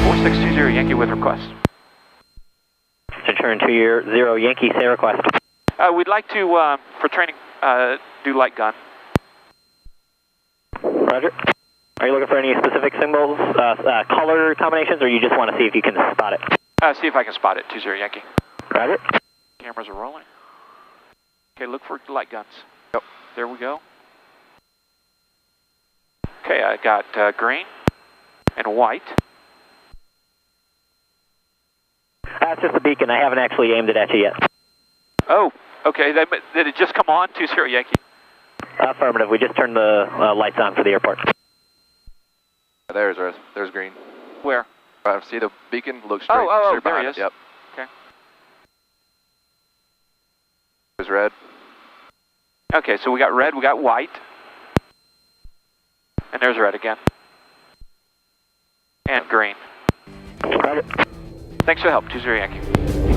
4620 Yankee with request. Return 2-0 Yankee, say request. We'd like to, for training, do light gun. Roger. Are you looking for any specific symbols, color combinations, or you just want to see if you can spot it? See if I can spot it, 20 Yankee. Roger. Cameras are rolling. Okay, look for light guns. Yep. There we go. Okay, I got green and white. That's just a beacon. I haven't actually aimed it at you yet. Oh, okay. Did it just come on, 20 Yankee? Affirmative. We just turned the lights on for the airport. There's green. Where? See the beacon? Look straight. Oh, straight there behind he it. is. Yep. Okay. There's red. Okay, so we got red, we got white. And there's red again. And green. Roger. Thanks for the help, 20 Yankee.